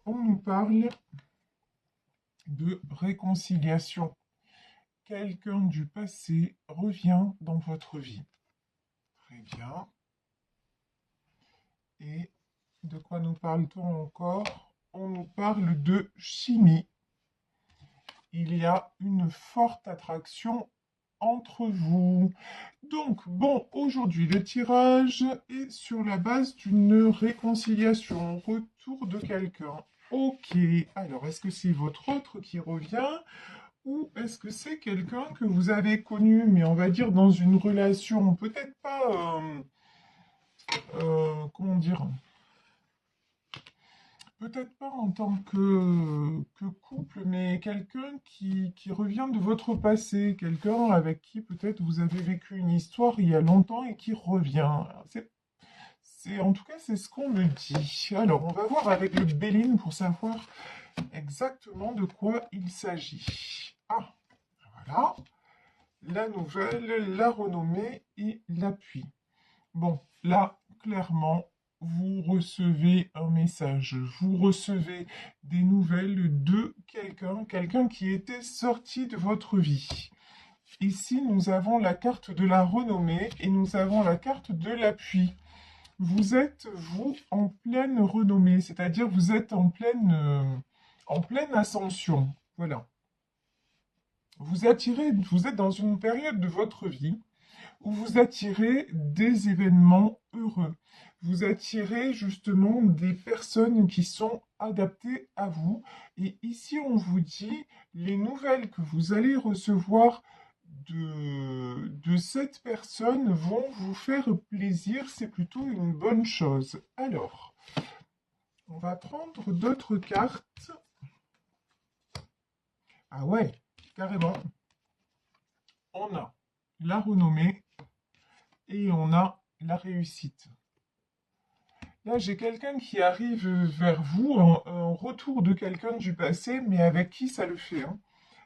on nous parle de réconciliation. Quelqu'un du passé revient dans votre vie. Très bien. Et de quoi nous parle-t-on encore? On nous parle de chimie. Il y a une forte attraction entre vous. Donc, bon, aujourd'hui, le tirage est sur la base d'une réconciliation, retour de quelqu'un. Ok, alors est-ce que c'est votre autre qui revient ou est-ce que c'est quelqu'un que vous avez connu, mais on va dire dans une relation, peut-être pas, comment dire, peut-être pas en tant que couple, mais quelqu'un qui revient de votre passé, quelqu'un avec qui peut-être vous avez vécu une histoire il y a longtemps et qui revient. En tout cas, c'est ce qu'on me dit. Alors, on va voir avec le Béline pour savoir exactement de quoi il s'agit. Ah, voilà. La nouvelle, la renommée et l'appui. Bon, là, clairement, vous recevez un message, vous recevez des nouvelles de quelqu'un, quelqu'un qui était sorti de votre vie. Ici, nous avons la carte de la renommée et nous avons la carte de l'appui. Vous êtes, vous, en pleine renommée, c'est-à-dire vous êtes en pleine ascension. Voilà. Vous êtes dans une période de votre vie où vous attirez des événements heureux. Vous attirez justement des personnes qui sont adaptées à vous. Et ici, on vous dit les nouvelles que vous allez recevoir de cette personne vont vous faire plaisir. C'est plutôt une bonne chose. Alors, on va prendre d'autres cartes. Ah ouais, carrément. On a la renommée et on a la réussite. Là, j'ai quelqu'un qui arrive vers vous, un retour de quelqu'un du passé, mais avec qui ça le fait, hein.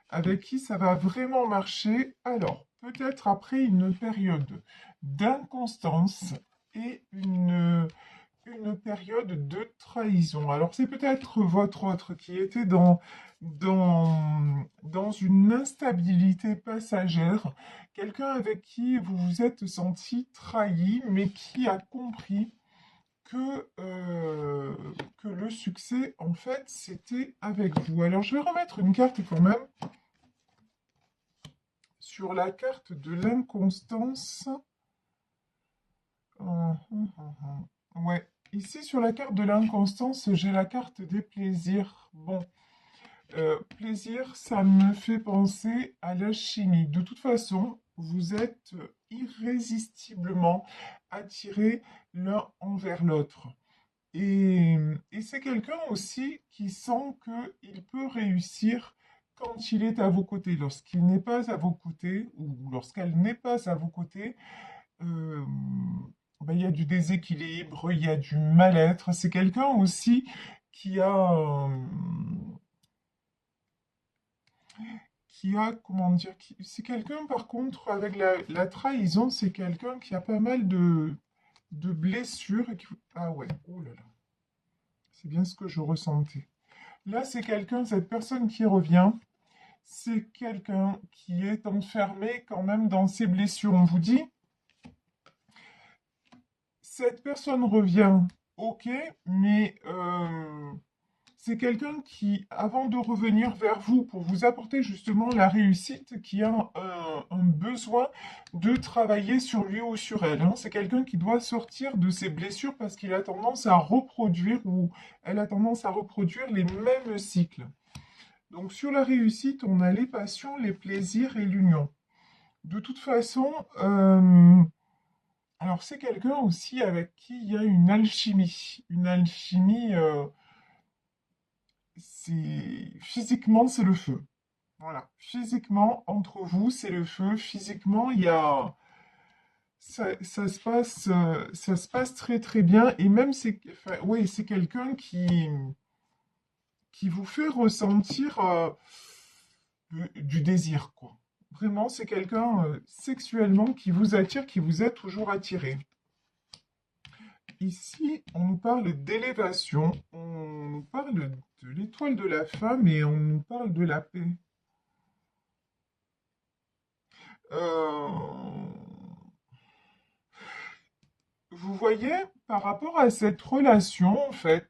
Avec qui ça va vraiment marcher. Alors, peut-être après une période d'inconstance et une période de trahison. Alors, c'est peut-être votre autre qui était dans une instabilité passagère, quelqu'un avec qui vous vous êtes senti trahi, mais qui a compris que le succès, en fait, c'était avec vous. Alors, je vais remettre une carte quand même sur la carte de l'inconstance. Ouais, ici, sur la carte de l'inconstance, j'ai la carte des plaisirs. Bon, plaisir, ça me fait penser à la chimie. De toute façon, vous êtes irrésistiblement attirés l'un envers l'autre. Et, et c'est quelqu'un aussi qui sent qu'il peut réussir quand il est à vos côtés. Lorsqu'il n'est pas à vos côtés, ou lorsqu'elle n'est pas à vos côtés, euh, ben, il y a du déséquilibre, il y a du mal-être. C'est quelqu'un aussi qui a, comment dire, c'est quelqu'un par contre, avec la trahison, c'est quelqu'un qui a pas mal de blessures. Ah ouais, oh là là, c'est bien ce que je ressentais. Là, c'est quelqu'un, cette personne qui revient, c'est quelqu'un qui est enfermé quand même dans ses blessures. On vous dit, cette personne revient, ok, mais c'est quelqu'un qui, avant de revenir vers vous pour vous apporter justement la réussite, qui a un besoin de travailler sur lui ou sur elle, hein. C'est quelqu'un qui doit sortir de ses blessures parce qu'il a tendance à reproduire ou elle a tendance à reproduire les mêmes cycles. Donc sur la réussite, on a les passions, les plaisirs et l'union. De toute façon, alors c'est quelqu'un aussi avec qui il y a une alchimie. Une alchimie, physiquement, c'est le feu. Voilà. Physiquement, entre vous, c'est le feu. Physiquement, il y a... ça se passe très très bien. Et même, enfin, ouais, c'est quelqu'un qui vous fait ressentir du désir, quoi. Vraiment, c'est quelqu'un sexuellement qui vous attire, qui vous a toujours attiré. Ici, on nous parle d'élévation, on nous parle de l'étoile de la femme et on nous parle de la paix. Euh, Vous voyez, par rapport à cette relation, en fait,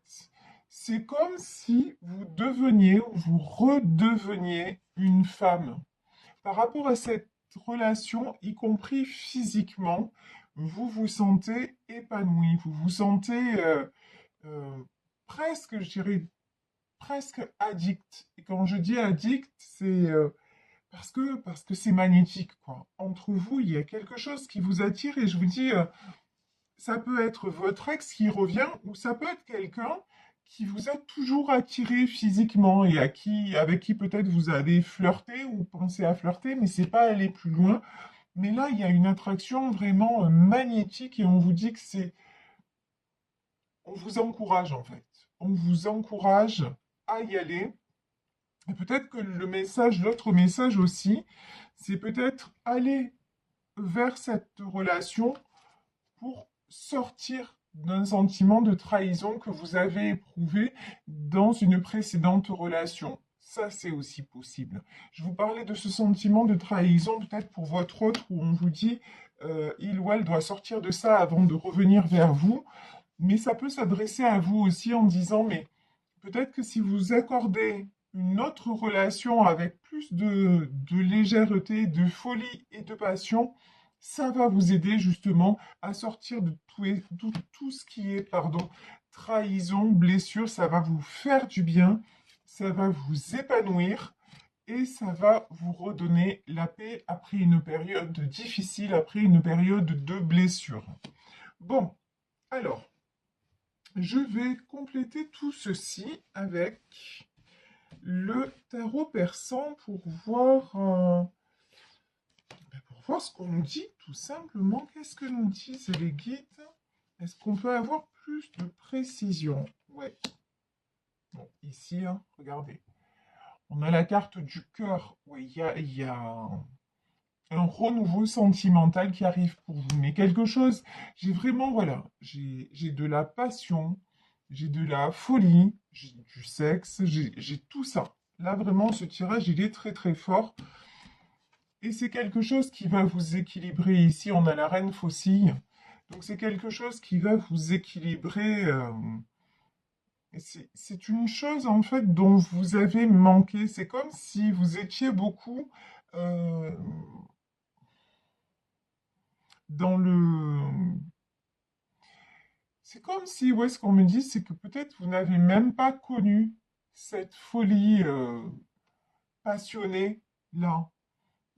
c'est comme si vous deveniez ou vous redeveniez une femme. Par rapport à cette relation, y compris physiquement, vous vous sentez épanoui, vous vous sentez euh, presque, je dirais, presque addict. Et quand je dis addict, c'est parce que c'est magnétique, quoi. Entre vous, il y a quelque chose qui vous attire et je vous dis, ça peut être votre ex qui revient ou ça peut être quelqu'un qui vous a toujours attiré physiquement et avec qui peut-être vous avez flirté ou pensé à flirter, mais c'est pas aller plus loin. Mais là, il y a une attraction vraiment magnétique et on vous dit que on vous encourage en fait. On vous encourage à y aller. Et peut-être que l'autre message aussi, c'est peut-être aller vers cette relation pour sortir d'un sentiment de trahison que vous avez éprouvé dans une précédente relation. Ça, c'est aussi possible. Je vous parlais de ce sentiment de trahison, peut-être pour votre autre, où on vous dit, il ou elle doit sortir de ça avant de revenir vers vous. Mais ça peut s'adresser à vous aussi en disant, mais peut-être que si vous accordez une autre relation avec plus de légèreté, de folie et de passion, ça va vous aider justement à sortir de tout ce qui est, pardon, trahison, blessure. Ça va vous faire du bien, ça va vous épanouir et ça va vous redonner la paix après une période difficile, après une période de blessure. Bon, alors, je vais compléter tout ceci avec le tarot persan pour voir ce qu'on nous dit, tout simplement. Qu'est-ce que nous disent les guides? Est-ce qu'on peut avoir plus de précision? Ouais. Bon, ici, hein, regardez. On a la carte du cœur. Oui, il y a un renouveau sentimental qui arrive pour vous. Mais quelque chose, j'ai vraiment, voilà, j'ai de la passion, j'ai de la folie, j'ai du sexe, j'ai tout ça. Là, vraiment, ce tirage, il est très très fort. Et c'est quelque chose qui va vous équilibrer. Ici, on a la reine faucille. Donc, c'est quelque chose qui va vous équilibrer. C'est une chose, en fait, dont vous avez manqué. C'est comme si vous étiez beaucoup euh, dans le... C'est comme si, ouais, ce qu'on me dit, c'est que peut-être vous n'avez même pas connu cette folie passionnée là.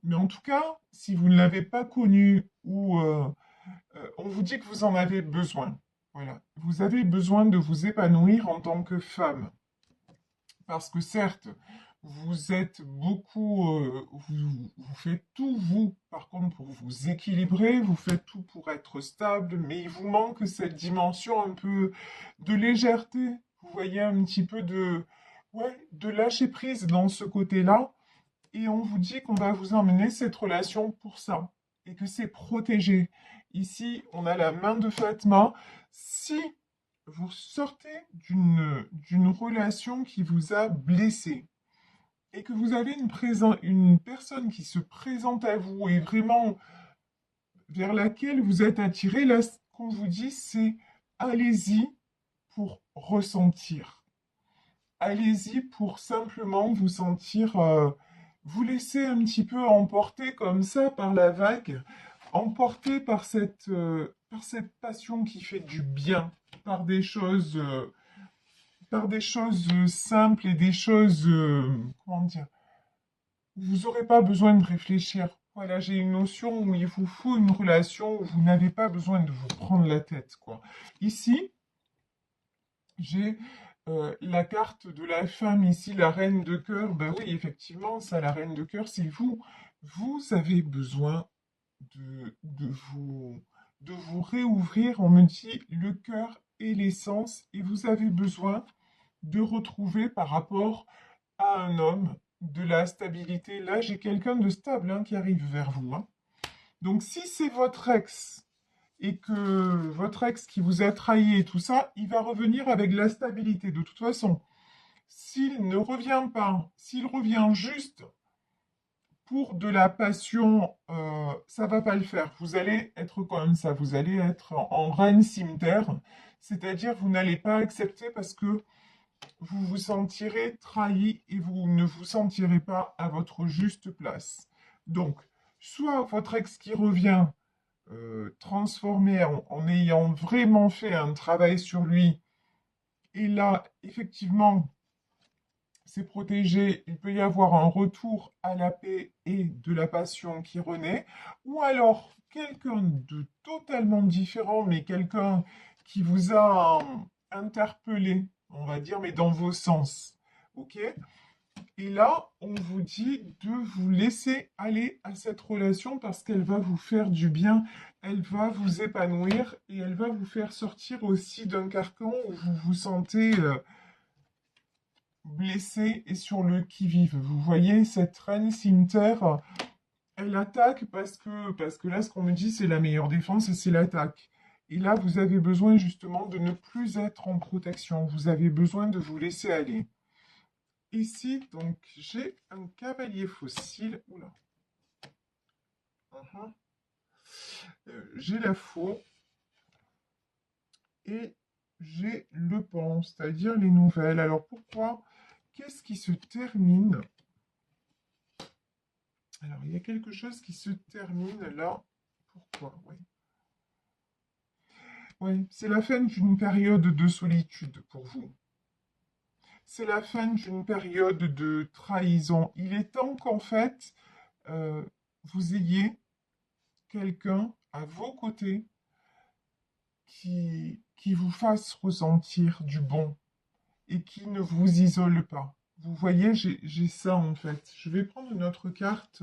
Mais en tout cas, si vous ne l'avez pas connue ou on vous dit que vous en avez besoin. Voilà. Vous avez besoin de vous épanouir en tant que femme. Parce que certes, vous êtes beaucoup, vous faites tout, vous, par contre, pour vous équilibrer, vous faites tout pour être stable, mais il vous manque cette dimension un peu de légèreté. Vous voyez un petit peu ouais, de lâcher prise dans ce côté-là. Et on vous dit qu'on va vous emmener cette relation pour ça. Et que c'est protégé. Ici, on a la main de Fatma. Si vous sortez d'une relation qui vous a blessé et que vous avez une personne qui se présente à vous et vraiment vers laquelle vous êtes attiré, là, ce qu'on vous dit, c'est allez-y pour ressentir. Allez-y pour simplement vous sentir, vous laisser un petit peu emporter comme ça par la vague, emporté par cette passion qui fait du bien, par des choses simples et des choses, comment dire, vous n'aurez pas besoin de réfléchir. Voilà, j'ai une notion où il vous faut une relation où vous n'avez pas besoin de vous prendre la tête, quoi. Ici, j'ai la carte de la femme ici, la reine de cœur. Ben oui, effectivement, ça, la reine de cœur, c'est vous. Vous avez besoin de vous réouvrir. On me dit le cœur et l'essence, et vous avez besoin de retrouver par rapport à un homme de la stabilité. Là, j'ai quelqu'un de stable hein, qui arrive vers vous. Hein. Donc, si c'est votre ex et que votre ex qui vous a trahi et tout ça, il va revenir avec de la stabilité. De toute façon, s'il ne revient pas, s'il revient juste pour de la passion, ça va pas le faire. Vous allez être comme ça, vous allez être en reine cimeterre, c'est-à-dire vous n'allez pas accepter parce que vous vous sentirez trahi et vous ne vous sentirez pas à votre juste place. Donc, soit votre ex qui revient transformé en ayant vraiment fait un travail sur lui, et là, effectivement, c'est protégé, il peut y avoir un retour à la paix et de la passion qui renaît, ou alors quelqu'un de totalement différent, mais quelqu'un qui vous a interpellé, on va dire, mais dans vos sens. Ok? Et là, on vous dit de vous laisser aller à cette relation parce qu'elle va vous faire du bien, elle va vous épanouir et elle va vous faire sortir aussi d'un carcan où vous vous sentez blessé et sur le qui-vive. Vous voyez, cette reine cimeterre, elle attaque parce que là, ce qu'on me dit, c'est la meilleure défense, c'est l'attaque. Et là, vous avez besoin justement de ne plus être en protection. Vous avez besoin de vous laisser aller. Ici, donc, j'ai un cavalier fossile. Oula. Mhm. J'ai la faux et j'ai le pont, c'est-à-dire les nouvelles. Alors pourquoi? Qu'est-ce qui se termine? Alors, il y a quelque chose qui se termine là. Pourquoi? Oui. Oui, c'est la fin d'une période de solitude pour vous. C'est la fin d'une période de trahison. Il est temps qu'en fait, euh, vous ayez quelqu'un à vos côtés qui vous fasse ressentir du bon et qui ne vous isole pas. Vous voyez, j'ai ça en fait. Je vais prendre une autre carte.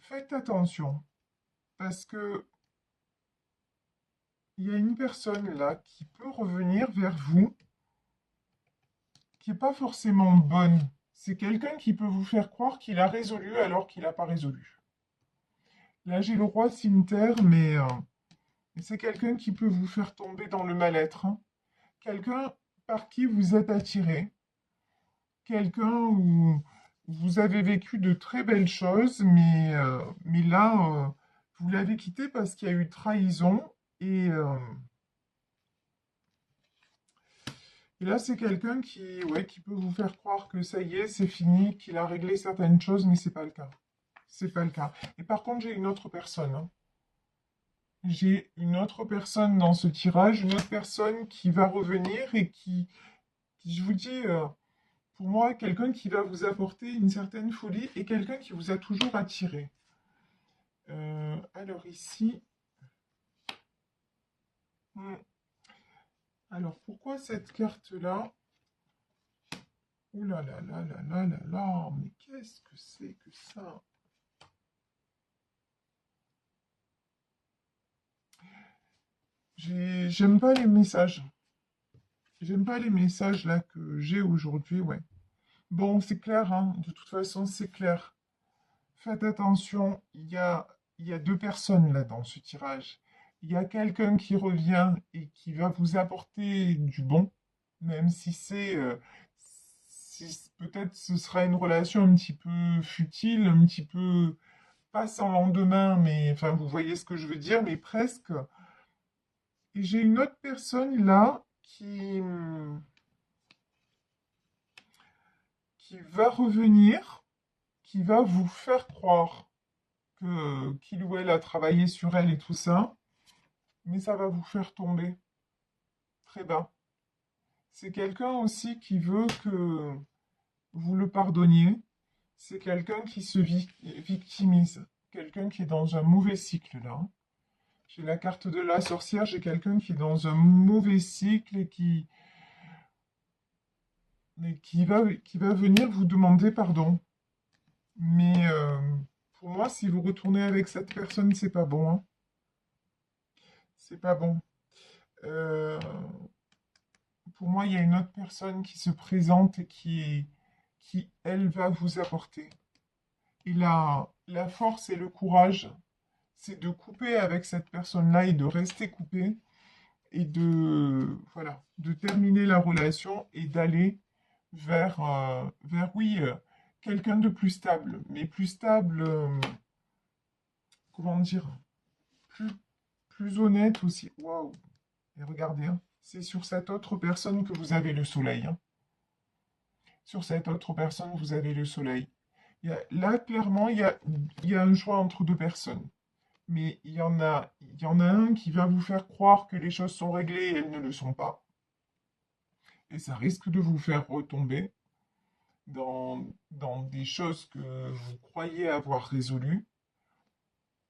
Faites attention parce que il y a une personne là qui peut revenir vers vous qui n'est pas forcément bonne. C'est quelqu'un qui peut vous faire croire qu'il a résolu alors qu'il n'a pas résolu. Là, j'ai le roi cimetière, mais c'est quelqu'un qui peut vous faire tomber dans le mal-être, hein. Quelqu'un par qui vous êtes attiré. Quelqu'un où vous avez vécu de très belles choses, mais là, vous l'avez quitté parce qu'il y a eu trahison. Et, euh, et là, c'est quelqu'un qui, ouais, qui peut vous faire croire que ça y est, c'est fini, qu'il a réglé certaines choses, mais c'est pas le cas. C'est pas le cas. Et par contre, j'ai une autre personne, hein. J'ai une autre personne dans ce tirage, une autre personne qui va revenir et qui je vous dis, pour moi, quelqu'un qui va vous apporter une certaine folie et quelqu'un qui vous a toujours attiré. Alors ici, hmm, alors pourquoi cette carte-là? Ouh là là là là là là là, mais qu'est-ce que c'est que ça? J'aime pas les messages. J'aime pas les messages là que j'ai aujourd'hui, ouais. Bon, c'est clair, hein, de toute façon, c'est clair. Faites attention, il y a deux personnes là dans ce tirage. Il y a quelqu'un qui revient et qui va vous apporter du bon, même si peut-être ce sera une relation un petit peu futile, un petit peu pas sans lendemain, mais enfin vous voyez ce que je veux dire, mais presque. Et j'ai une autre personne là qui va revenir, qui va vous faire croire que qu'il ou elle a travaillé sur elle et tout ça, mais ça va vous faire tomber très bas. C'est quelqu'un aussi qui veut que vous le pardonniez. C'est quelqu'un qui se victimise. Quelqu'un qui est dans un mauvais cycle là. J'ai la carte de la sorcière, j'ai quelqu'un qui est dans un mauvais cycle et qui va venir vous demander pardon. Mais pour moi, si vous retournez avec cette personne, c'est pas bon, hein. C'est pas bon. Euh, pour moi, il y a une autre personne qui se présente et qui, elle, va vous apporter. Et la force et le courage, c'est de couper avec cette personne-là et de rester coupé et voilà, de terminer la relation et d'aller vers oui, quelqu'un de plus stable, mais plus stable, comment dire, plus, plus honnête aussi. Waouh! Et regardez, hein, c'est sur cette autre personne que vous avez le soleil, hein. Sur cette autre personne, vous avez le soleil. Là, clairement, il y a un choix entre deux personnes. Mais il y en a un qui va vous faire croire que les choses sont réglées et elles ne le sont pas. Et ça risque de vous faire retomber dans des choses que vous croyez avoir résolues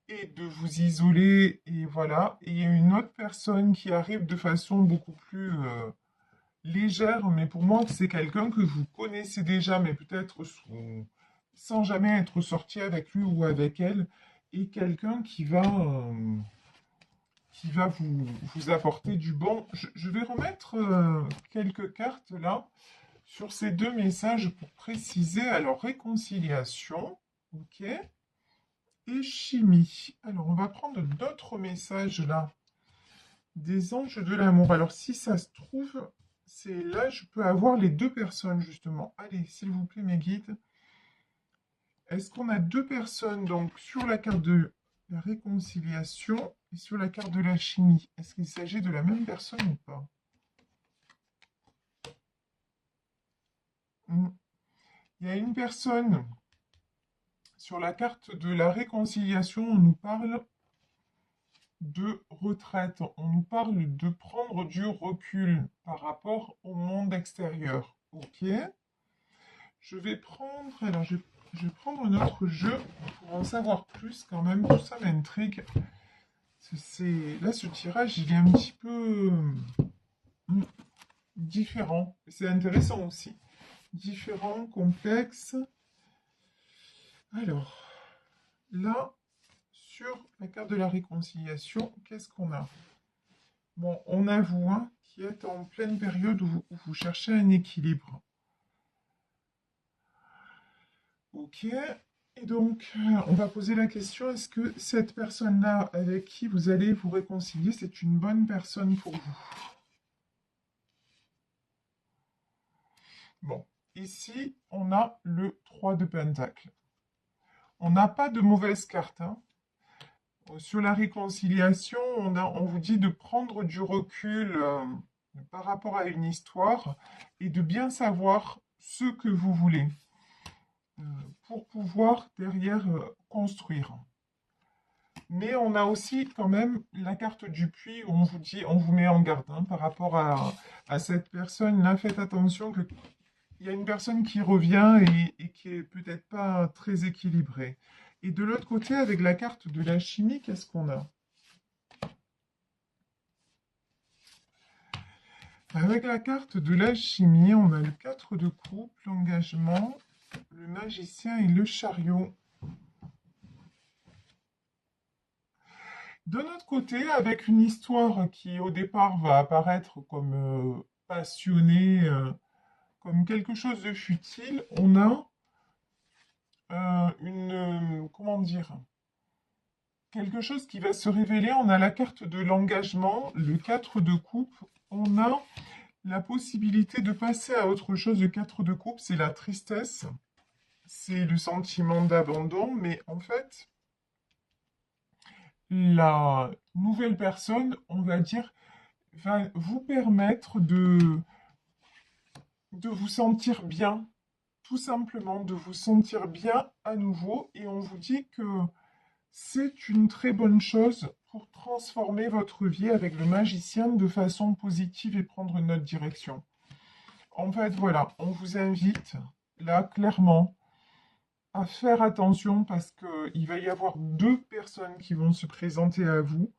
et de vous isoler. Et voilà. Et il y a une autre personne qui arrive de façon beaucoup plus légère, mais pour moi, c'est quelqu'un que vous connaissez déjà, mais peut-être sans jamais être sorti avec lui ou avec elle, et quelqu'un qui va vous apporter du bon. Je vais remettre quelques cartes là sur ces deux messages pour préciser. Alors, réconciliation, ok, et chimie. Alors, on va prendre d'autres messages là. Des anges de l'amour. Alors, si ça se trouve, c'est là, je peux avoir les deux personnes, justement. Allez, s'il vous plaît, mes guides. Est-ce qu'on a deux personnes, donc, sur la carte de la réconciliation et sur la carte de la chimie? Est-ce qu'il s'agit de la même personne ou pas? Il y a une personne sur la carte de la réconciliation, on nous parle de retraite, on nous parle de prendre du recul par rapport au monde extérieur. Ok. Alors je vais prendre un autre jeu pour en savoir plus quand même. Tout ça m'intrigue. Là, ce tirage, il est un petit peu différent. C'est intéressant aussi. Différent, complexe. Alors, là, sur la carte de la réconciliation, qu'est-ce qu'on a? Bon, on a vous, hein, qui êtes en pleine période où vous cherchez un équilibre. Ok. Et donc, on va poser la question, est-ce que cette personne-là avec qui vous allez vous réconcilier, c'est une bonne personne pour vous? Bon, ici, on a le 3 de Pentacle. On n'a pas de mauvaise carte, hein. Sur la réconciliation, on vous dit de prendre du recul par rapport à une histoire et de bien savoir ce que vous voulez euh, pour pouvoir derrière construire. Mais on a aussi quand même la carte du puits où on vous dit, on vous met en garde hein, par rapport à cette personne-là. Faites attention qu'il y a une personne qui revient et qui est peut-être pas très équilibrée. Et de l'autre côté, avec la carte de la chimie, qu'est-ce qu'on a? Avec la carte de la chimie, on a le 4 de coupe, l'engagement, le magicien et le chariot. De notre côté, avec une histoire qui au départ va apparaître comme passionnée, comme quelque chose de futile, on a comment dire, quelque chose qui va se révéler. On a la carte de l'engagement, le 4 de coupe. On a la possibilité de passer à autre chose. Le 4 de coupe, c'est la tristesse, c'est le sentiment d'abandon, mais en fait, la nouvelle personne, on va dire, va vous permettre de vous sentir bien, tout simplement de vous sentir bien à nouveau. Et on vous dit que c'est une très bonne chose pour transformer votre vie avec le magicien de façon positive et prendre une autre direction. En fait, voilà, on vous invite là clairement à faire attention parce qu'il va y avoir deux personnes qui vont se présenter à vous.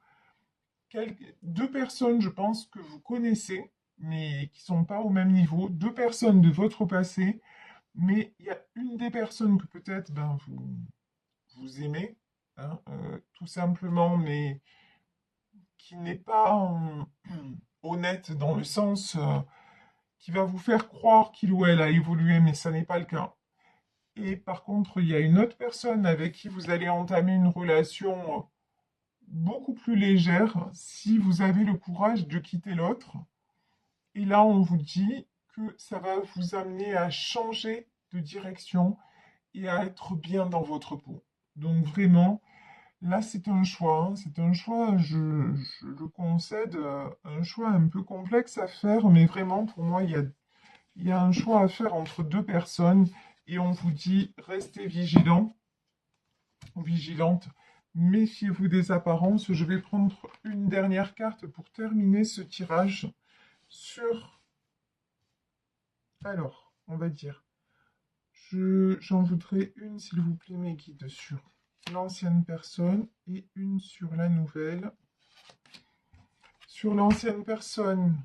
Deux personnes, je pense, que vous connaissez, mais qui ne sont pas au même niveau. Deux personnes de votre passé, mais il y a une des personnes que peut-être ben, vous aimez, hein, tout simplement, mais qui n'est pas honnête dans le sens qui va vous faire croire qu'il ou elle a évolué, mais ça n'est pas le cas. Et par contre, il y a une autre personne avec qui vous allez entamer une relation beaucoup plus légère si vous avez le courage de quitter l'autre. Et là, on vous dit que ça va vous amener à changer de direction et à être bien dans votre peau. Donc vraiment, là, c'est un choix, hein. C'est un choix, je le concède, un choix un peu complexe à faire, mais vraiment, pour moi, il y a un choix à faire entre deux personnes et on vous dit, restez vigilants ou vigilantes, méfiez-vous des apparences. Je vais prendre une dernière carte pour terminer ce tirage sur, alors, on va dire, j'en voudrais une, s'il vous plaît, mes guides, sur l'ancienne personne et une sur la nouvelle. Sur l'ancienne personne,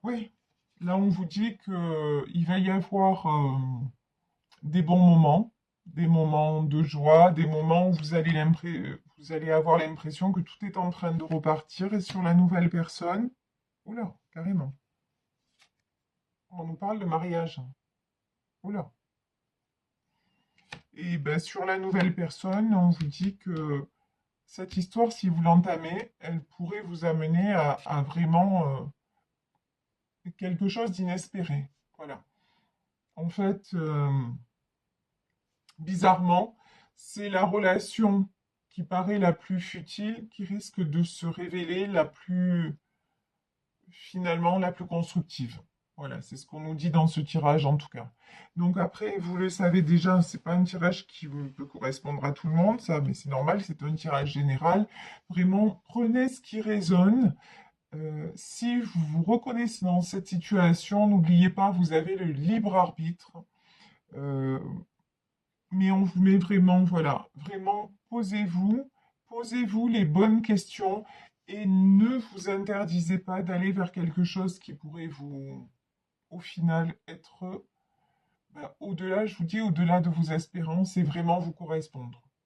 oui, là on vous dit qu'il va y avoir des bons moments, des moments de joie, des moments où vous allez avoir l'impression que tout est en train de repartir. Et sur la nouvelle personne, oula, carrément, on nous parle de mariage. Oula. Et ben, sur la nouvelle personne, on vous dit que cette histoire, si vous l'entamez, elle pourrait vous amener à vraiment quelque chose d'inespéré. Voilà. En fait, bizarrement, c'est la relation qui paraît la plus futile qui risque de se révéler finalement, la plus constructive. Voilà, c'est ce qu'on nous dit dans ce tirage en tout cas. Donc après, vous le savez déjà, c'est pas un tirage qui peut correspondre à tout le monde, ça, mais c'est normal, c'est un tirage général. Vraiment, prenez ce qui résonne. Si vous vous reconnaissez dans cette situation, n'oubliez pas, vous avez le libre arbitre. Euh, mais on vous met vraiment, voilà, vraiment, posez-vous les bonnes questions et ne vous interdisez pas d'aller vers quelque chose qui pourrait vous, au final, être au-delà, je vous dis, au-delà de vos espérances et vraiment vous correspondre.